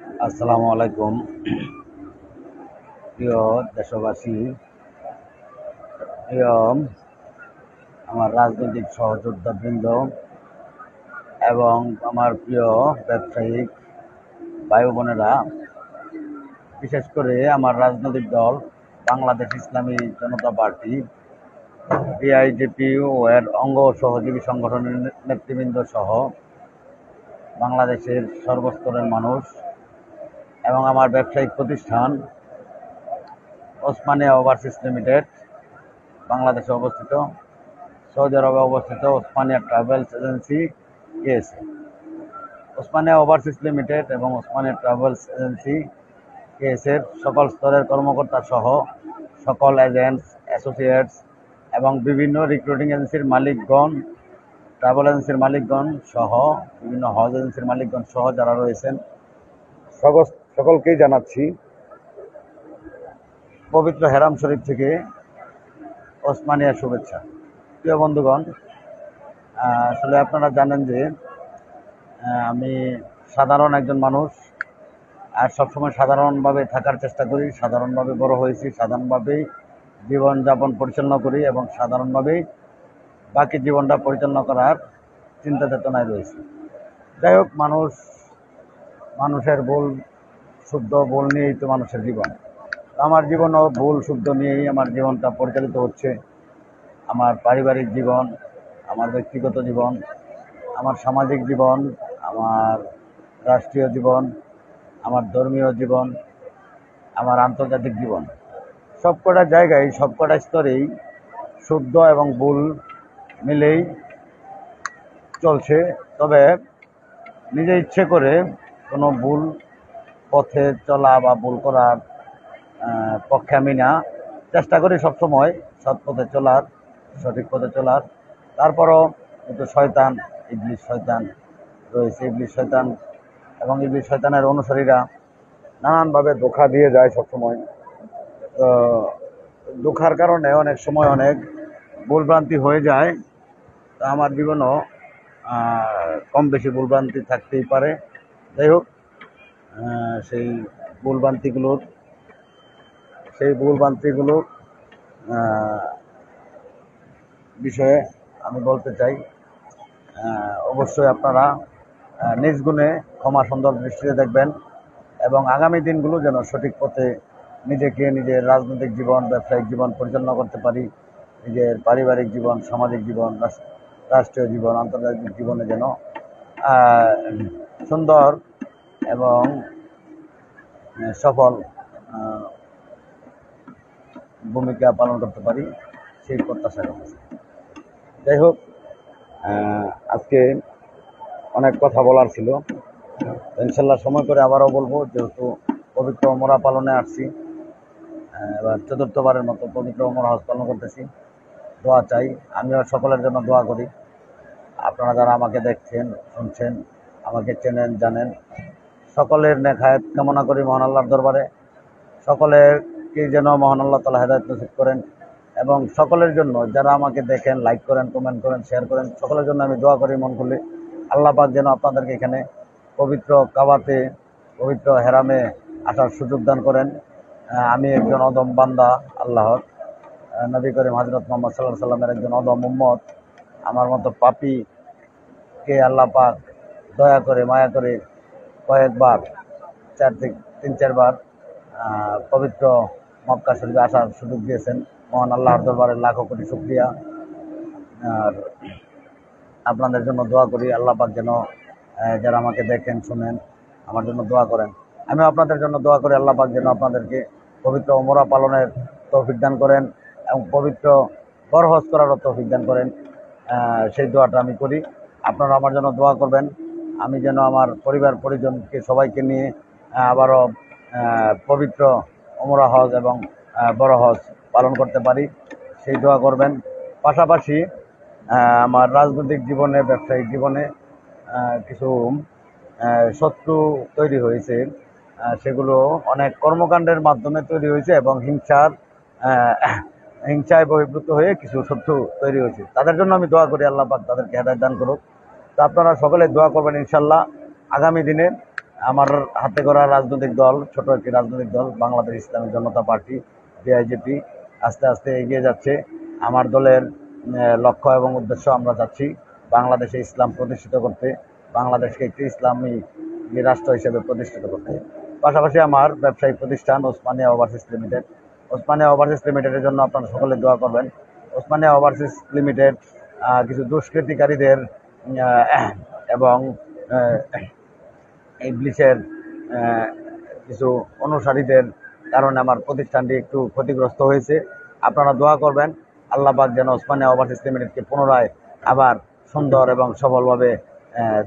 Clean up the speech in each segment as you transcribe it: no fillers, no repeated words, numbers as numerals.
আসসালামু আলাইকুম। প্রিয় দেশবাসী, প্রিয় আমার রাজনৈতিক সহযোদ্ধাবৃন্দ এবং আমার প্রিয় ব্যবসায়িক ভাই বোনেরা, বিশেষ করে আমার রাজনৈতিক দল বাংলাদেশ ইসলামী জনতা পার্টি বিআইজিপি ও এর অঙ্গ ও সহযোগী সংগঠনের নেতৃবৃন্দ সহ বাংলাদেশের সর্বস্তরের মানুষ এবং আমার ব্যবসায়িক প্রতিষ্ঠান ওসমানিয়া ওভারসিজ লিমিটেড, বাংলাদেশে অবস্থিত, সৌদি আরবে অবস্থিত Osmania travels agency KSA, Osmania overseas limited এবং ওসমানিয়া ট্রাভেলস এজেন্সি কেএসএর সকল স্তরের কর্মকর্তা সহ সকল এজেন্টস, অ্যাসোসিয়েটস এবং বিভিন্ন রিক্রুটিং এজেন্সির মালিকগণ, ট্রাভেল এজেন্সির মালিকগণ সহ বিভিন্ন হজ এজেন্সির মালিকগণ সহ যারা রয়েছেন সকলকেই জানাচ্ছি পবিত্র হেরাম শরীফ থেকে ওসমানিয়া শুভেচ্ছা। প্রিয় বন্ধুগণ, আসলে আপনারা জানেন যে আমি সাধারণ একজন মানুষ, আর সবসময় সাধারণভাবে থাকার চেষ্টা করি, সাধারণভাবে বড় হয়েছি, সাধারণভাবেই জীবনযাপন পরিচালনা করি এবং সাধারণভাবেই বাকি জীবনটা পরিচালনা করার চিন্তা চেতনায় রয়েছে। যাই হোক, মানুষের ভুল শুদ্ধ ভুল নিয়েই তো মানুষের জীবন। আমার জীবনও ভুল শুদ্ধ নিয়েই আমার জীবনটা পরিচালিত হচ্ছে। আমার পারিবারিক জীবন, আমার ব্যক্তিগত জীবন, আমার সামাজিক জীবন, আমার রাষ্ট্রীয় জীবন, আমার ধর্মীয় জীবন, আমার আন্তর্জাতিক জীবন, সবকটা জায়গায় সবকটা স্তরেই শুদ্ধ এবং ভুল মিলেই চলছে। তবে নিজে ইচ্ছে করে কোনো ভুল পথে চলা বা ভুল করার পক্ষে আমি না, চেষ্টা করি সবসময় সৎ পথে চলার, সঠিক পথে চলার। তারপরও কিন্তু শয়তান, ইবলিস শয়তান রয়েছে। ইবলিস শয়তান এবং ইবলিস শয়তানের অনুসারীরা নানানভাবে ধোঁকা দিয়ে যায় সবসময়। তো ধোঁকার কারণে অনেক সময় অনেক ভুলভ্রান্তি হয়ে যায়। তা আমার জীবনও কম বেশি ভুলভ্রান্তি থাকতেই পারে। যাই হোক, সেই ভুলভ্রান্তিগুলো বিষয়ে আমি বলতে চাই, অবশ্যই আপনারা নিজ গুণে ক্ষমা সুন্দর দৃষ্টিতে দেখবেন এবং আগামী দিনগুলো যেন সঠিক পথে নিজেকে, নিজের রাজনৈতিক জীবন, ব্যবসায়িক জীবন পরিচালনা করতে পারি, নিজের পারিবারিক জীবন, সামাজিক জীবন, রাষ্ট্রীয় জীবন, আন্তর্জাতিক জীবনে যেন সুন্দর এবং সফল ভূমিকা পালন করতে পারি, সেই প্রত্যাশা করছি। যাই হোক, আজকে অনেক কথা বলার ছিল, ইনশাল্লাহ সময় করে আবারও বলবো, যেহেতু পবিত্র ওমরা পালনে আসছি, এবার চতুর্থবারের মতো পবিত্র ওমরা হজ পালন করতেছি। দোয়া চাই, আমিও সকলের জন্য দোয়া করি। আপনারা যারা আমাকে দেখছেন, শুনছেন, আমাকে চেনেন, জানেন, সকলের নেক হায়াত কামনা করি মহান আল্লাহর দরবারে। সকলেরকে যেন মহান আল্লাহ তাআলা হেদায়েত নসিব করেন এবং সকলের জন্য যারা আমাকে দেখেন, লাইক করেন, কমেন্ট করেন, শেয়ার করেন, সকলের জন্য আমি দোয়া করি মন খুলে। আল্লাহ পাক যেন আপনাদেরকে এখানে পবিত্র কাবাতে, পবিত্র হেরামে আসার সুযোগ দান করেন। আমি একজন অদম বান্দা আল্লাহর, নবী করিম হযরত মুহাম্মদ সাল্লাল্লাহু আলাইহি সাল্লামের একজন অদম উম্মত। আমার মতো পাপীকে আল্লাহ পাক দয়া করে, মায়া করে কয়েকবার, তিন চারবার পবিত্র মক্কা শরীফে আসার সুযোগ দিয়েছেন। মহান আল্লাহর দরবারে লাখো কোটি শুকরিয়া। আর আপনাদের জন্য দোয়া করি, আল্লাহ পাক যেন যারা আমাকে দেখেন, শুনেন, আমার জন্য দোয়া করেন। আমিও আপনাদের জন্য দোয়া করি, আল্লাহ পাক যেন আপনাদেরকে পবিত্র ওমরা পালনের তৌফিক দান করেন এবং পবিত্র বড় হজ করারও তৌফিক দান করেন। সেই দোয়াটা আমি করি। আপনারা আমার জন্য দোয়া করবেন, আমি যেন আমার পরিবার পরিজনকে সবাইকে নিয়ে আবারও পবিত্র ওমরা হজ এবং বড় হজ পালন করতে পারি, সেই দোয়া করবেন। পাশাপাশি আমার রাজনৈতিক জীবনে, ব্যবসায়িক জীবনে কিছু শত্রু তৈরি হয়েছে, সেগুলো অনেক কর্মকাণ্ডের মাধ্যমে তৈরি হয়েছে এবং হিংসায় বহির্ভূত হয়ে কিছু শত্রু তৈরি হয়েছে। তাদের জন্য আমি দোয়া করি, আল্লাহ পাক তাদেরকে হেদায়েত দান করুক। তো আপনারা সকলে দোয়া করবেন, ইনশাল্লাহ আগামী দিনে আমার হাতে গড়া রাজনৈতিক দল, ছোট একটি রাজনৈতিক দল বাংলাদেশ ইসলামী জনতা পার্টি বিআইজেপি আস্তে আস্তে এগিয়ে যাচ্ছে। আমার দলের লক্ষ্য এবং উদ্দেশ্য, আমরা যাচ্ছি বাংলাদেশে ইসলাম প্রতিষ্ঠিত করতে, বাংলাদেশকে একটি ইসলামী রাষ্ট্র হিসেবে প্রতিষ্ঠিত করতে। পাশাপাশি আমার ব্যবসায়িক প্রতিষ্ঠান Osmania overseas limited. Osmania overseas লিমিটেডের জন্য আপনারা সকলে দোয়া করবেন। ওসমানিয়া ওভারসিজ লিমিটেড কিছু দুষ্কৃতিকারীদের এবং ইবলিসের কিছু অনুসারীদের কারণে আমার প্রতিষ্ঠানটি একটু ক্ষতিগ্রস্ত হয়েছে। আপনারা দোয়া করবেন আল্লাহ পাক যেন ওসমানিয়া ওভারসিজ লিমিটেডকে পুনরায় আবার সুন্দর এবং সফলভাবে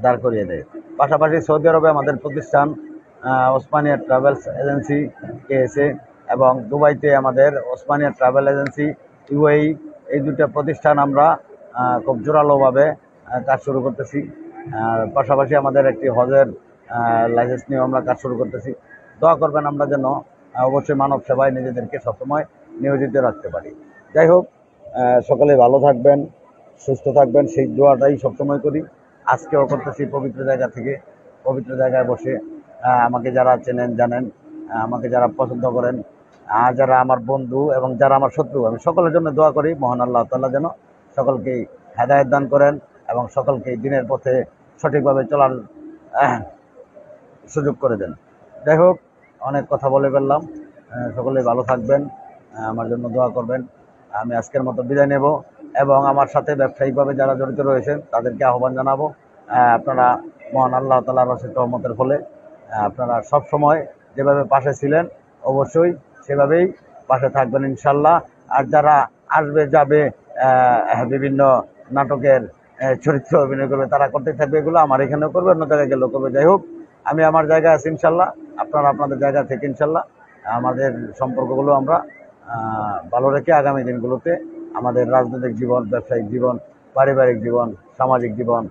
দাঁড় করিয়ে দেয়। পাশাপাশি সৌদি আরবে আমাদের প্রতিষ্ঠান ওসমানিয়া ট্রাভেলস এজেন্সি কেএসএ এবং দুবাইতে আমাদের ওসমানিয়া ট্রাভেল এজেন্সি ইউএই, এই দুটো প্রতিষ্ঠান আমরা খুব জোরালোভাবে কাজ শুরু করতেছি। আর পাশাপাশি আমাদের একটি হজের লাইসেন্স নিয়েও আমরা কাজ শুরু করতেছি। দোয়া করবেন আমরা যেন অবশ্যই মানব সেবায় নিজেদেরকে সবসময় নিয়োজিত রাখতে পারি। যাই হোক, সকলে ভালো থাকবেন, সুস্থ থাকবেন, সেই দোয়াটাই সবসময় করি। আজকেও করতেছি পবিত্র জায়গা থেকে, পবিত্র জায়গায় বসে। আমাকে যারা চেনেন জানেন, আমাকে যারা পছন্দ করেন, যারা আমার বন্ধু এবং যারা আমার শত্রু, আমি সকলের জন্য দোয়া করি মহান আল্লাহ তাআলা যেন সকলকেই হেদায়েত দান করেন এবং সকলকেই দিনের পথে সঠিকভাবে চলার সুযোগ করে দেন। যাই হোক, অনেক কথা বলে ফেললাম। সকলে ভালো থাকবেন, আমার জন্য দোয়া করবেন। আমি আজকের মতো বিদায় নেব এবং আমার সাথে ব্যবসায়িকভাবে যারা জড়িত রয়েছেন তাদেরকে আহ্বান জানাবো, আপনারা মহান আল্লাহ তাআলার অশেষ রহমতের ফলে আপনারা সব সময় যেভাবে পাশে ছিলেন অবশ্যই সেভাবেই পাশে থাকবেন ইনশাল্লাহ। আর যারা আসবে যাবে বিভিন্ন নাটকের চরিত্র অভিনয় করবে, তারা করতে থাকবে, এগুলো আমার এখানেও করবে, অন্য জায়গায় গেলেও করবে। যাই হোক, আমি আমার জায়গায় আছি ইনশাল্লাহ, আপনারা আপনাদের জায়গা থেকে ইনশাল্লাহ আমাদের সম্পর্কগুলো আমরা ভালো রেখে আগামী দিনগুলোতে আমাদের রাজনৈতিক জীবন, ব্যবসায়িক জীবন, পারিবারিক জীবন, সামাজিক জীবন